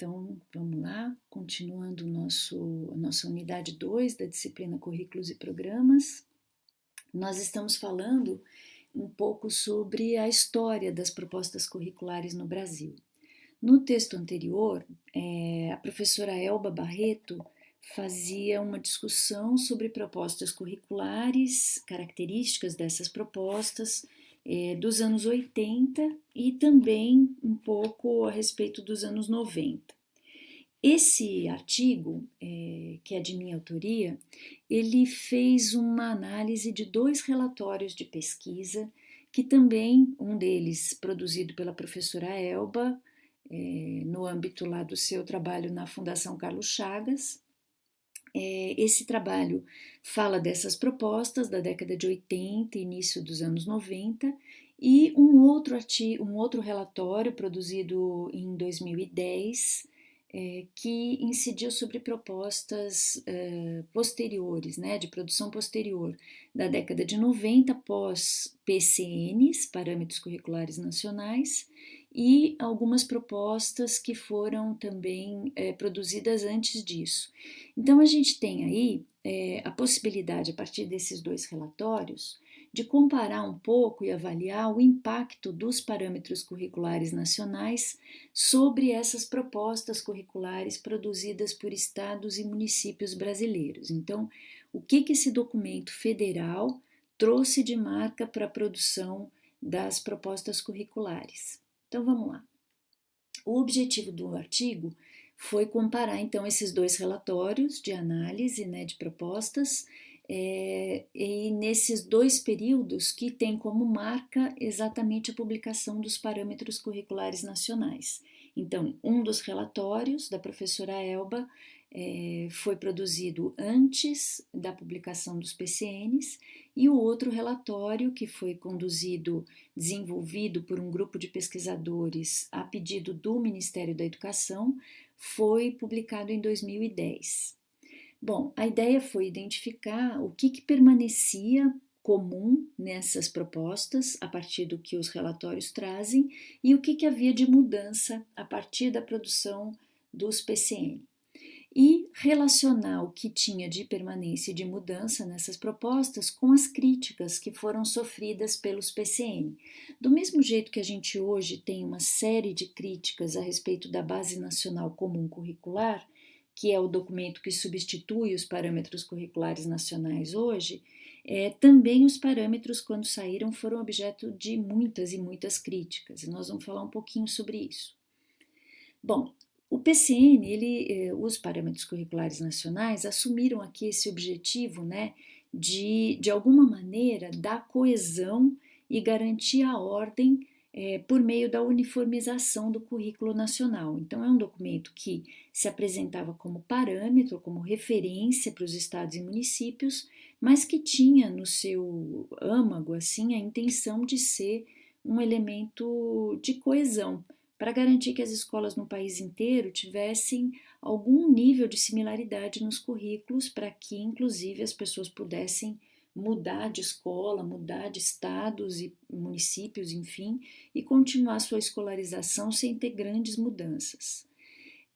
Então, vamos lá, continuando a nossa unidade 2 da disciplina Currículos e Programas. Nós estamos falando um pouco sobre a história das propostas curriculares no Brasil. No texto anterior, a professora Elba Barreto fazia uma discussão sobre propostas curriculares, características dessas propostas dos anos 80 e também um pouco a respeito dos anos 90. Esse artigo, que é de minha autoria, ele fez uma análise de 2 relatórios de pesquisa, que também, um deles produzido pela professora Elba, no âmbito lá do seu trabalho na Fundação Carlos Chagas. Esse trabalho fala dessas propostas da década de 80 e início dos anos 90, e um outro relatório produzido em 2010, que incidiu sobre propostas posteriores, né, de produção posterior, da década de 90, pós PCNs, Parâmetros Curriculares Nacionais, e algumas propostas que foram também produzidas antes disso. Então, a gente tem aí a possibilidade, a partir desses 2 relatórios, de comparar um pouco e avaliar o impacto dos parâmetros curriculares nacionais sobre essas propostas curriculares produzidas por estados e municípios brasileiros. Então, o que esse documento federal trouxe de marca para a produção das propostas curriculares? Então, vamos lá. O objetivo do artigo foi comparar, então, esses 2 relatórios de análise, né, de propostas, e nesses 2 períodos que tem como marca exatamente a publicação dos parâmetros curriculares nacionais. Então, um dos relatórios da professora Elba foi produzido antes da publicação dos PCNs, e o outro relatório, que foi desenvolvido por um grupo de pesquisadores a pedido do Ministério da Educação, foi publicado em 2010. Bom, a ideia foi identificar o que permanecia comum nessas propostas, a partir do que os relatórios trazem, e o que havia de mudança a partir da produção dos PCN. E relacionar o que tinha de permanência e de mudança nessas propostas com as críticas que foram sofridas pelos PCN. Do mesmo jeito que a gente hoje tem uma série de críticas a respeito da Base Nacional Comum Curricular, que é o documento que substitui os parâmetros curriculares nacionais hoje, também os parâmetros, quando saíram, foram objeto de muitas e muitas críticas, e nós vamos falar um pouquinho sobre isso. Bom, o PCN, os parâmetros curriculares nacionais, assumiram aqui esse objetivo, né, de alguma maneira, dar coesão e garantir a ordem por meio da uniformização do currículo nacional. Então, é um documento que se apresentava como parâmetro, como referência para os estados e municípios, mas que tinha no seu âmago, assim, a intenção de ser um elemento de coesão, para garantir que as escolas no país inteiro tivessem algum nível de similaridade nos currículos, para que, inclusive, as pessoas pudessem mudar de escola, mudar de estados e municípios, enfim, e continuar sua escolarização sem ter grandes mudanças.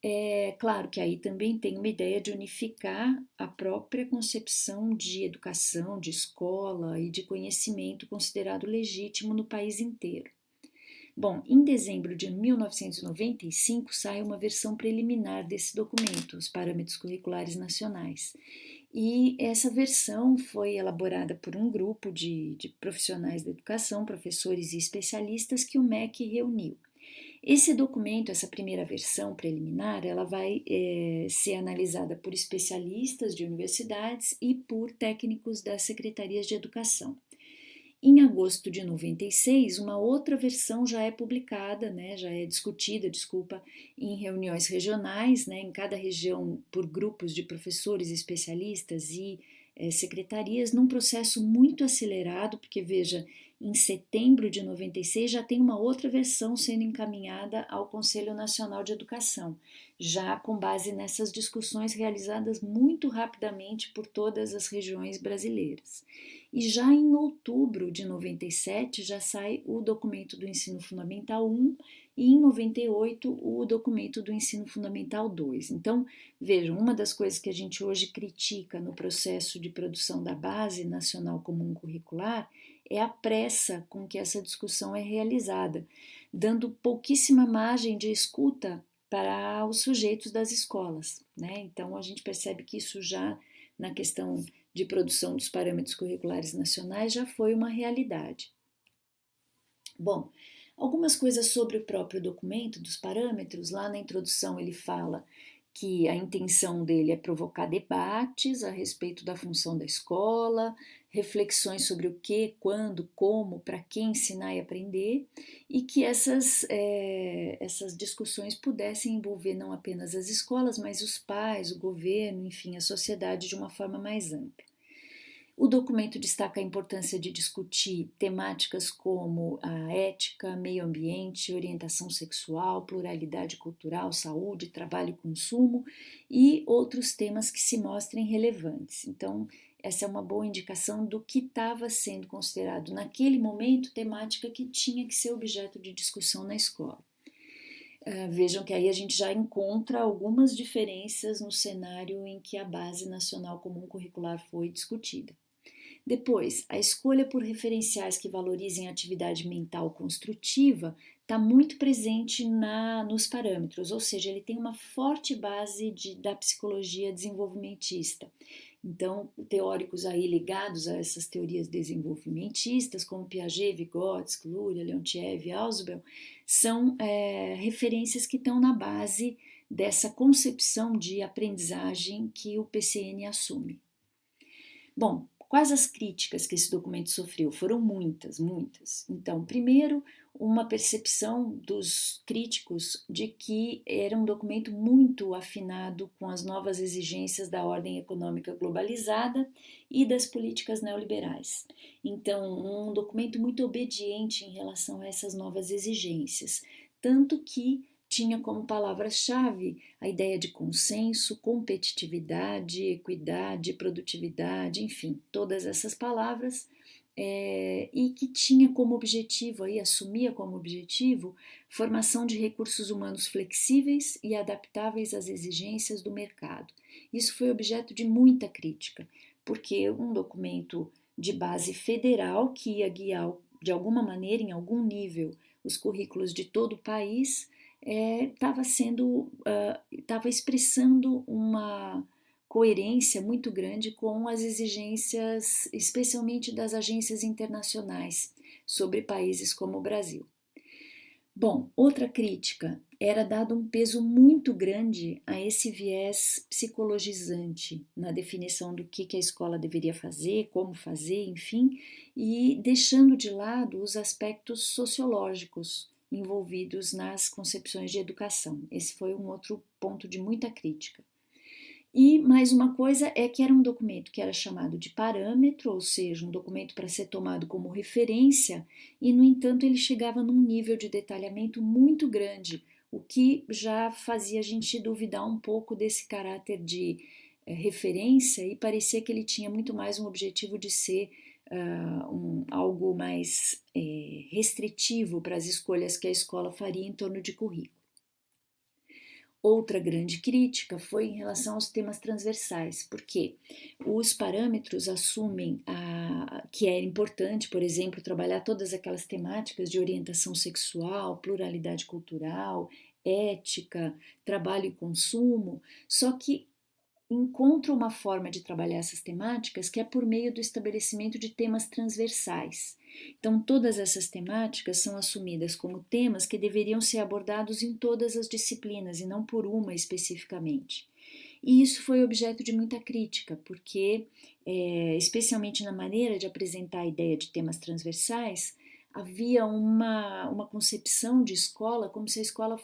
É claro que aí também tem uma ideia de unificar a própria concepção de educação, de escola e de conhecimento considerado legítimo no país inteiro. Bom, em dezembro de 1995 sai uma versão preliminar desse documento, os Parâmetros Curriculares Nacionais. E essa versão foi elaborada por um grupo de profissionais da educação, professores e especialistas que o MEC reuniu. Esse documento, essa primeira versão preliminar, ela vai ser analisada por especialistas de universidades e por técnicos das secretarias de educação. Em agosto de 96, uma outra versão já é publicada, né, já é discutida, em reuniões regionais, né, em cada região por grupos de professores, especialistas e secretarias, num processo muito acelerado, porque veja, em setembro de 96 já tem uma outra versão sendo encaminhada ao Conselho Nacional de Educação, já com base nessas discussões realizadas muito rapidamente por todas as regiões brasileiras. E já em outubro de 97 já sai o documento do Ensino Fundamental 1 e em 98 o documento do Ensino Fundamental 2. Então, vejam, uma das coisas que a gente hoje critica no processo de produção da Base Nacional Comum Curricular é a pressa com que essa discussão é realizada, dando pouquíssima margem de escuta para os sujeitos das escolas, né? Então a gente percebe que isso já na questão de produção dos parâmetros curriculares nacionais já foi uma realidade. Bom, algumas coisas sobre o próprio documento dos parâmetros, lá na introdução ele fala que a intenção dele é provocar debates a respeito da função da escola, reflexões sobre o que, quando, como, para quem ensinar e aprender, e que essas discussões pudessem envolver não apenas as escolas, mas os pais, o governo, enfim, a sociedade de uma forma mais ampla. O documento destaca a importância de discutir temáticas como a ética, meio ambiente, orientação sexual, pluralidade cultural, saúde, trabalho e consumo e outros temas que se mostrem relevantes. Então, essa é uma boa indicação do que estava sendo considerado naquele momento temática que tinha que ser objeto de discussão na escola. Vejam que aí a gente já encontra algumas diferenças no cenário em que a Base Nacional Comum Curricular foi discutida. Depois, a escolha por referenciais que valorizem a atividade mental construtiva está muito presente nos parâmetros, ou seja, ele tem uma forte base da psicologia desenvolvimentista. Então, teóricos aí ligados a essas teorias desenvolvimentistas, como Piaget, Vygotsky, Luria, Leontiev e Ausubel, são referências que estão na base dessa concepção de aprendizagem que o PCN assume. Bom, quais as críticas que esse documento sofreu? Foram muitas, muitas. Então, primeiro, uma percepção dos críticos de que era um documento muito afinado com as novas exigências da ordem econômica globalizada e das políticas neoliberais. Então, um documento muito obediente em relação a essas novas exigências, tanto que tinha como palavra-chave a ideia de consenso, competitividade, equidade, produtividade, enfim, todas essas palavras, e que tinha como objetivo, assumia como objetivo, formação de recursos humanos flexíveis e adaptáveis às exigências do mercado. Isso foi objeto de muita crítica, porque um documento de base federal que ia guiar, de alguma maneira, em algum nível, os currículos de todo o país, estava expressando uma coerência muito grande com as exigências, especialmente das agências internacionais, sobre países como o Brasil. Bom, outra crítica era dado um peso muito grande a esse viés psicologizante na definição do que a escola deveria fazer, como fazer, enfim, e deixando de lado os aspectos sociológicos envolvidos nas concepções de educação. Esse foi um outro ponto de muita crítica. E mais uma coisa é que era um documento que era chamado de parâmetro, ou seja, um documento para ser tomado como referência, e no entanto ele chegava num nível de detalhamento muito grande, o que já fazia a gente duvidar um pouco desse caráter de referência e parecia que ele tinha muito mais um objetivo de ser algo mais restritivo para as escolhas que a escola faria em torno de currículo. Outra grande crítica foi em relação aos temas transversais, porque os parâmetros assumem que é importante, por exemplo, trabalhar todas aquelas temáticas de orientação sexual, pluralidade cultural, ética, trabalho e consumo, só que encontra uma forma de trabalhar essas temáticas que é por meio do estabelecimento de temas transversais. Então, todas essas temáticas são assumidas como temas que deveriam ser abordados em todas as disciplinas e não por uma especificamente. E isso foi objeto de muita crítica, porque, especialmente na maneira de apresentar a ideia de temas transversais, havia uma concepção de escola como se a escola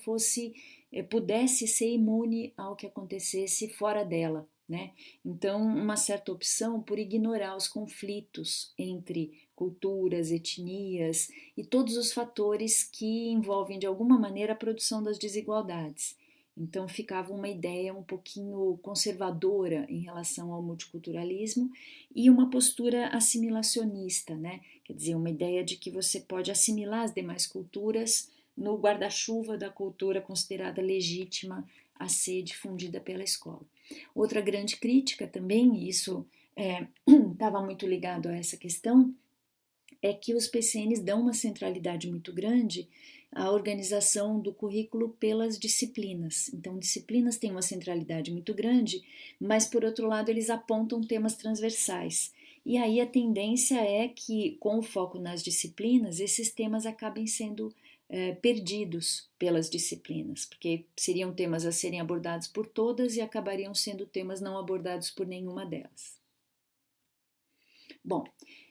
pudesse ser imune ao que acontecesse fora dela, né? Então, uma certa opção por ignorar os conflitos entre culturas, etnias e todos os fatores que envolvem de alguma maneira a produção das desigualdades. Então ficava uma ideia um pouquinho conservadora em relação ao multiculturalismo e uma postura assimilacionista, né? Quer dizer, uma ideia de que você pode assimilar as demais culturas no guarda-chuva da cultura considerada legítima a ser difundida pela escola. Outra grande crítica também, e isso estava muito ligado a essa questão, é que os PCNs dão uma centralidade muito grande à organização do currículo pelas disciplinas. Então, disciplinas têm uma centralidade muito grande, mas, por outro lado, eles apontam temas transversais. E aí a tendência é que, com o foco nas disciplinas, esses temas acabem sendo perdidos pelas disciplinas, porque seriam temas a serem abordados por todas e acabariam sendo temas não abordados por nenhuma delas. Bom,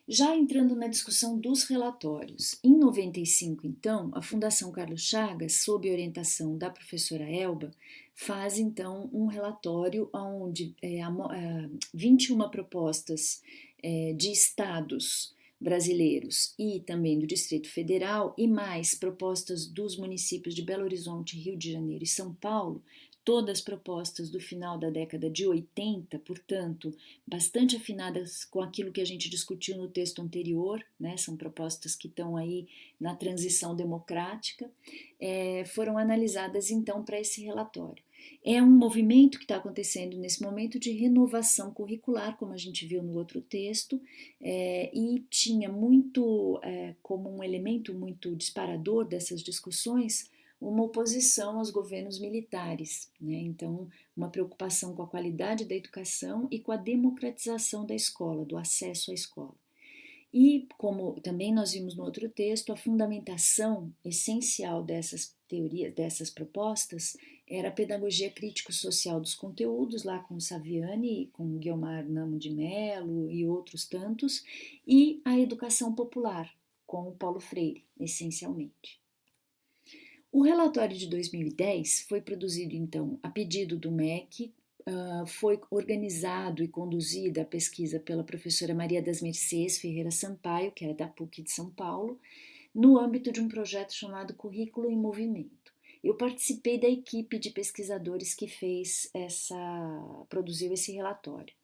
já entrando na discussão dos relatórios, em 95, então, a Fundação Carlos Chagas, sob orientação da professora Elba, faz então um relatório onde 21 propostas de estados brasileiros e também do Distrito Federal e mais propostas dos municípios de Belo Horizonte, Rio de Janeiro e São Paulo, todas propostas do final da década de 80, portanto, bastante afinadas com aquilo que a gente discutiu no texto anterior, né? São propostas que estão aí na transição democrática, foram analisadas então para esse relatório. É um movimento que está acontecendo nesse momento de renovação curricular, como a gente viu no outro texto, e tinha muito como um elemento muito disparador dessas discussões uma oposição aos governos militares, né? Então, uma preocupação com a qualidade da educação e com a democratização da escola, do acesso à escola. E, como também nós vimos no outro texto, a fundamentação essencial dessas teorias, dessas propostas, era a pedagogia crítico-social dos conteúdos, lá com Saviani, com Guiomar Namo de Mello e outros tantos, e a educação popular, com o Paulo Freire, essencialmente. O relatório de 2010 foi produzido, então, a pedido do MEC, foi organizado e conduzida a pesquisa pela professora Maria das Mercês Ferreira Sampaio, que era da PUC de São Paulo, no âmbito de um projeto chamado Currículo em Movimento. Eu participei da equipe de pesquisadores que produziu esse relatório.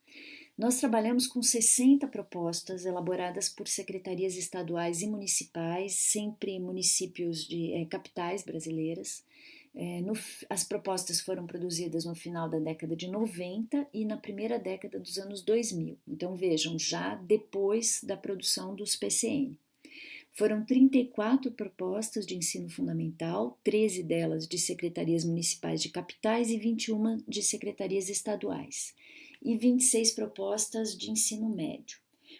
Nós trabalhamos com 60 propostas elaboradas por secretarias estaduais e municipais, sempre municípios de capitais brasileiras. As propostas foram produzidas no final da década de 90 e na primeira década dos anos 2000. Então vejam, já depois da produção dos PCN. Foram 34 propostas de ensino fundamental, 13 delas de secretarias municipais de capitais e 21 de secretarias estaduais, e 26 propostas de ensino médio.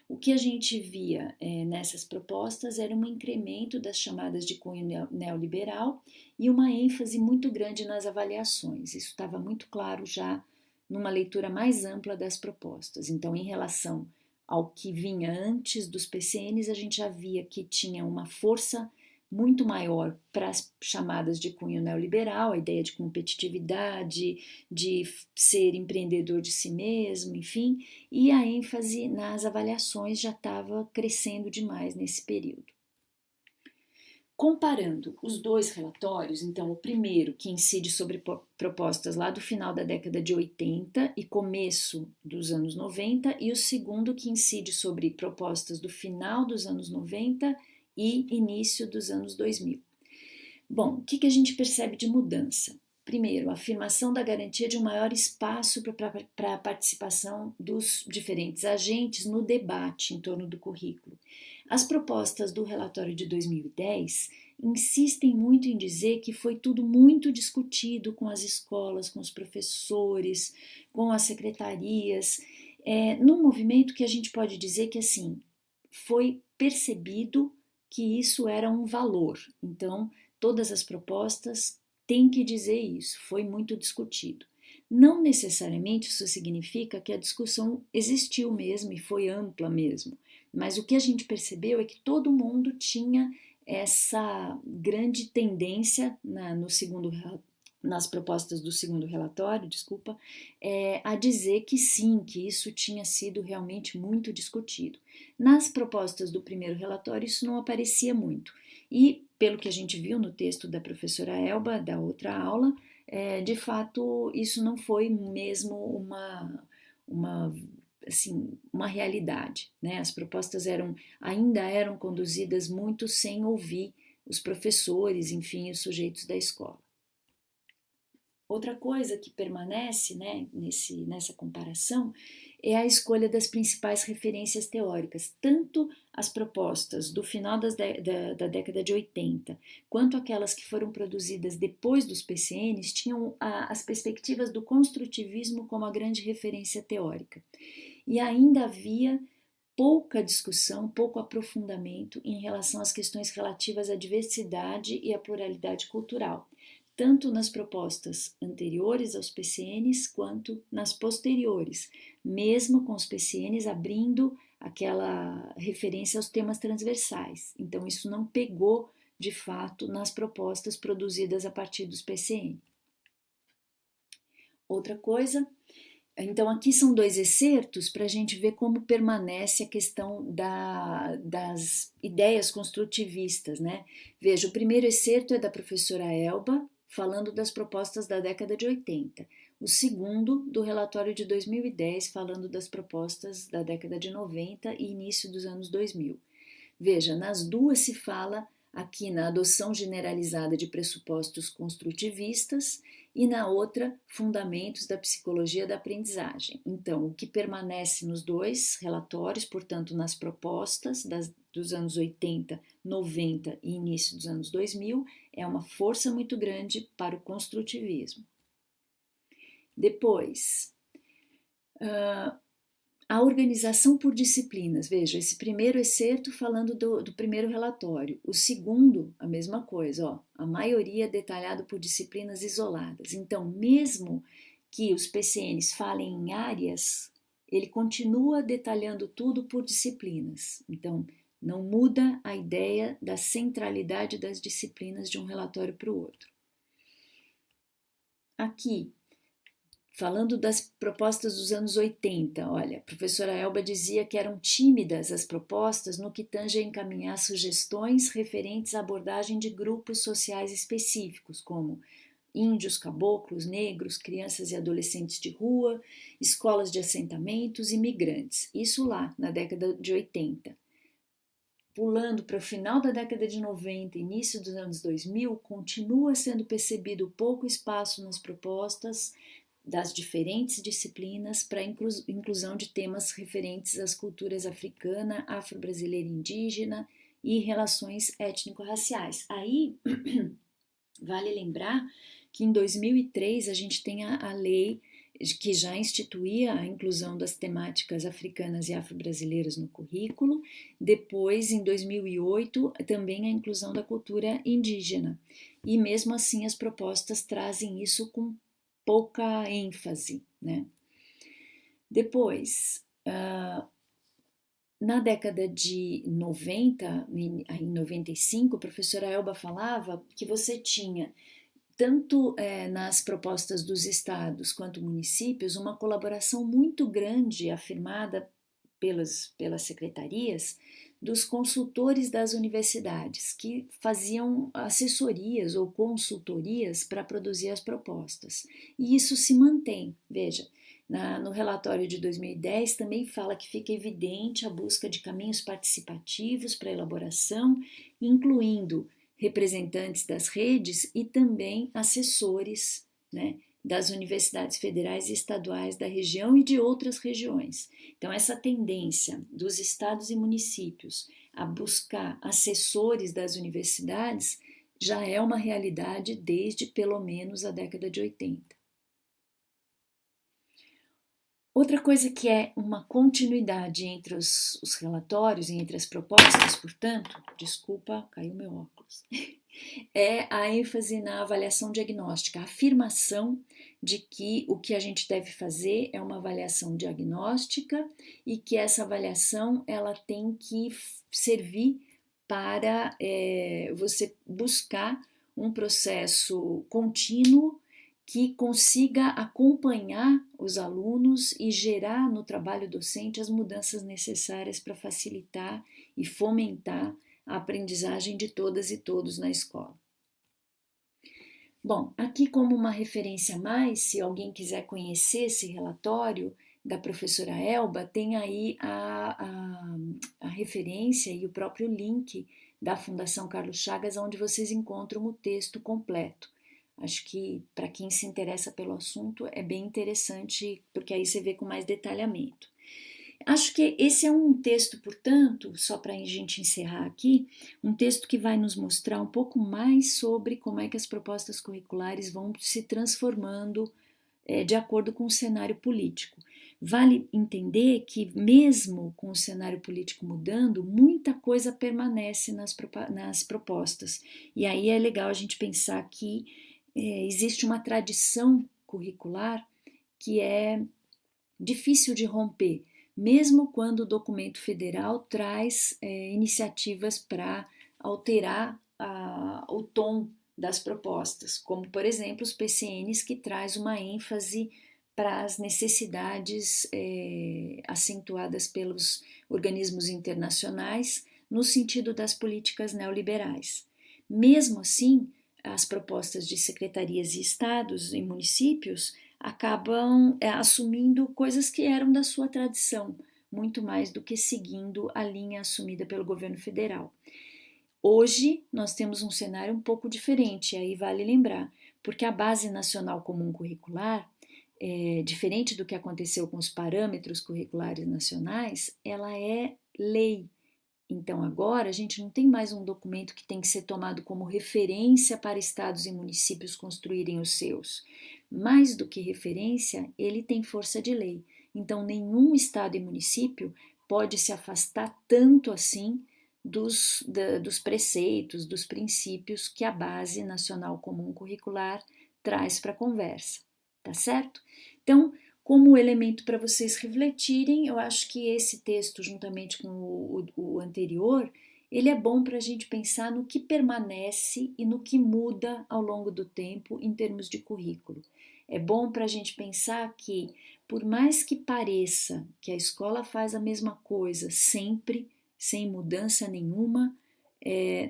O que a gente via nessas propostas era um incremento das chamadas de cunho neoliberal e uma ênfase muito grande nas avaliações. Isso estava muito claro já numa leitura mais ampla das propostas. Então, em relação ao que vinha antes dos PCNs, a gente já via que tinha uma força muito maior para as chamadas de cunho neoliberal, a ideia de competitividade, de ser empreendedor de si mesmo, enfim, e a ênfase nas avaliações já estava crescendo demais nesse período. Comparando os dois relatórios, então o primeiro que incide sobre propostas lá do final da década de 80 e começo dos anos 90, e o segundo que incide sobre propostas do final dos anos 90 e início dos anos 2000. Bom, o que a gente percebe de mudança? Primeiro, a afirmação da garantia de um maior espaço para a participação dos diferentes agentes no debate em torno do currículo. As propostas do relatório de 2010 insistem muito em dizer que foi tudo muito discutido com as escolas, com os professores, com as secretarias, num movimento que a gente pode dizer que assim foi percebido que isso era um valor. Então, todas as propostas têm que dizer isso, foi muito discutido. Não necessariamente isso significa que a discussão existiu mesmo e foi ampla mesmo, mas o que a gente percebeu é que todo mundo tinha essa grande tendência nas propostas do segundo relatório, a dizer que sim, que isso tinha sido realmente muito discutido. Nas propostas do primeiro relatório isso não aparecia muito e, pelo que a gente viu no texto da professora Elba, da outra aula, de fato isso não foi mesmo uma realidade, né? As propostas ainda eram conduzidas muito sem ouvir os professores, enfim, os sujeitos da escola. Outra coisa que permanece, né, nessa comparação é a escolha das principais referências teóricas, tanto as propostas do final da década de 80, quanto aquelas que foram produzidas depois dos PCNs, tinham as perspectivas do construtivismo como a grande referência teórica. E ainda havia pouca discussão, pouco aprofundamento em relação às questões relativas à diversidade e à pluralidade cultural, tanto nas propostas anteriores aos PCNs quanto nas posteriores, mesmo com os PCNs abrindo aquela referência aos temas transversais. Então, isso não pegou de fato nas propostas produzidas a partir dos PCN. Outra coisa, então aqui são dois excertos para a gente ver como permanece a questão das ideias construtivistas, né? Veja, o primeiro excerto é da professora Elba, falando das propostas da década de 80. O segundo, do relatório de 2010, falando das propostas da década de 90 e início dos anos 2000. Veja, nas duas se fala aqui na adoção generalizada de pressupostos construtivistas e na outra, fundamentos da psicologia da aprendizagem. Então, o que permanece nos dois relatórios, portanto, nas propostas dos anos 80, 90 e início dos anos 2000, é uma força muito grande para o construtivismo. Depois, a organização por disciplinas. Veja, esse primeiro excerto falando do primeiro relatório. O segundo, a mesma coisa, ó, a maioria detalhado por disciplinas isoladas. Então, mesmo que os PCNs falem em áreas, ele continua detalhando tudo por disciplinas. Então, não muda a ideia da centralidade das disciplinas de um relatório para o outro. Aqui, falando das propostas dos anos 80, olha, a professora Elba dizia que eram tímidas as propostas no que tange a encaminhar sugestões referentes à abordagem de grupos sociais específicos, como índios, caboclos, negros, crianças e adolescentes de rua, escolas de assentamentos e migrantes. Isso lá na década de 80. Pulando para o final da década de 90, início dos anos 2000, continua sendo percebido pouco espaço nas propostas das diferentes disciplinas para a inclusão de temas referentes às culturas africana, afro-brasileira e indígena e relações étnico-raciais. Aí, vale lembrar que em 2003 a gente tem a lei que já instituía a inclusão das temáticas africanas e afro-brasileiras no currículo. Depois, em 2008, também a inclusão da cultura indígena. E mesmo assim as propostas trazem isso com pouca ênfase, né? Depois, na década de 90, em 95, a professora Elba falava que você tinha, tanto nas propostas dos estados quanto municípios, uma colaboração muito grande afirmada pelas secretarias dos consultores das universidades, que faziam assessorias ou consultorias para produzir as propostas. E isso se mantém. Veja, no relatório de 2010 também fala que fica evidente a busca de caminhos participativos para a elaboração, incluindo representantes das redes e também assessores, né, das universidades federais e estaduais da região e de outras regiões. Então, essa tendência dos estados e municípios a buscar assessores das universidades já é uma realidade desde pelo menos a década de 80. Outra coisa que é uma continuidade entre os relatórios e entre as propostas, portanto, desculpa, caiu meu óculos, é a ênfase na avaliação diagnóstica, a afirmação de que o que a gente deve fazer é uma avaliação diagnóstica e que essa avaliação ela tem que servir para você buscar um processo contínuo que consiga acompanhar os alunos e gerar no trabalho docente as mudanças necessárias para facilitar e fomentar a aprendizagem de todas e todos na escola. Bom, aqui como uma referência a mais, se alguém quiser conhecer esse relatório da professora Elba, tem aí a referência e o próprio link da Fundação Carlos Chagas, onde vocês encontram o texto completo. Acho que para quem se interessa pelo assunto é bem interessante, porque aí você vê com mais detalhamento. Acho que esse é um texto, portanto, só para a gente encerrar aqui, um texto que vai nos mostrar um pouco mais sobre como é que as propostas curriculares vão se transformando de acordo com o cenário político. Vale entender que, mesmo com o cenário político mudando, muita coisa permanece nas propostas. E aí é legal a gente pensar que existe uma tradição curricular que é difícil de romper, mesmo quando o documento federal traz iniciativas para alterar o tom das propostas, como por exemplo os PCNs, que traz uma ênfase para as necessidades acentuadas pelos organismos internacionais no sentido das políticas neoliberais. Mesmo assim, as propostas de secretarias e estados e municípios acabam assumindo coisas que eram da sua tradição, muito mais do que seguindo a linha assumida pelo governo federal. Hoje nós temos um cenário um pouco diferente, aí vale lembrar, porque a Base Nacional Comum Curricular, diferente do que aconteceu com os parâmetros curriculares nacionais, ela é lei. Então, agora a gente não tem mais um documento que tem que ser tomado como referência para estados e municípios construírem os seus. Mais do que referência, ele tem força de lei. Então, nenhum estado e município pode se afastar tanto assim dos preceitos, dos princípios que a Base Nacional Comum Curricular traz para a conversa. Tá certo? Então, como elemento para vocês refletirem, eu acho que esse texto, juntamente com o anterior, ele é bom para a gente pensar no que permanece e no que muda ao longo do tempo em termos de currículo. É bom para a gente pensar que, por mais que pareça que a escola faz a mesma coisa sempre, sem mudança nenhuma,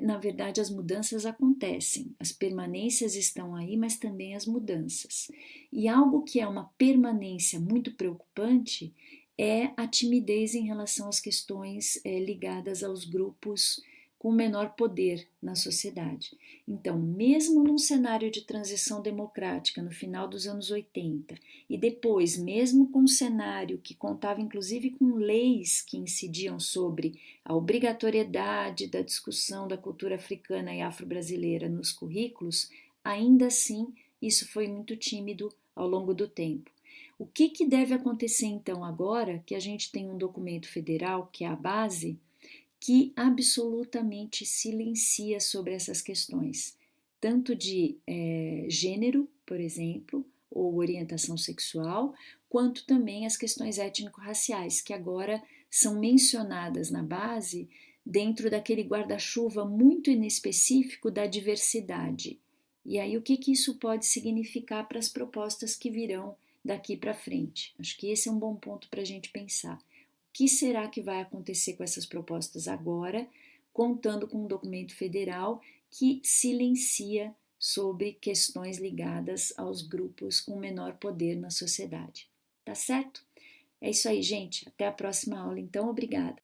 na verdade as mudanças acontecem, as permanências estão aí, mas também as mudanças. E algo que é uma permanência muito preocupante é a timidez em relação às questões ligadas aos grupos com menor poder na sociedade. Então, mesmo num cenário de transição democrática no final dos anos 80 e depois, mesmo com um cenário que contava inclusive com leis que incidiam sobre a obrigatoriedade da discussão da cultura africana e afro-brasileira nos currículos, ainda assim isso foi muito tímido ao longo do tempo. O que deve acontecer então agora que a gente tem um documento federal, que é a base, que absolutamente silencia sobre essas questões, tanto de gênero, por exemplo, ou orientação sexual, quanto também as questões étnico-raciais, que agora são mencionadas na base dentro daquele guarda-chuva muito inespecífico da diversidade. E aí, o que isso pode significar para as propostas que virão daqui para frente? Acho que esse é um bom ponto para a gente pensar. O que será que vai acontecer com essas propostas agora, contando com um documento federal que silencia sobre questões ligadas aos grupos com menor poder na sociedade? Tá certo? É isso aí, gente. Até a próxima aula, então. Obrigada.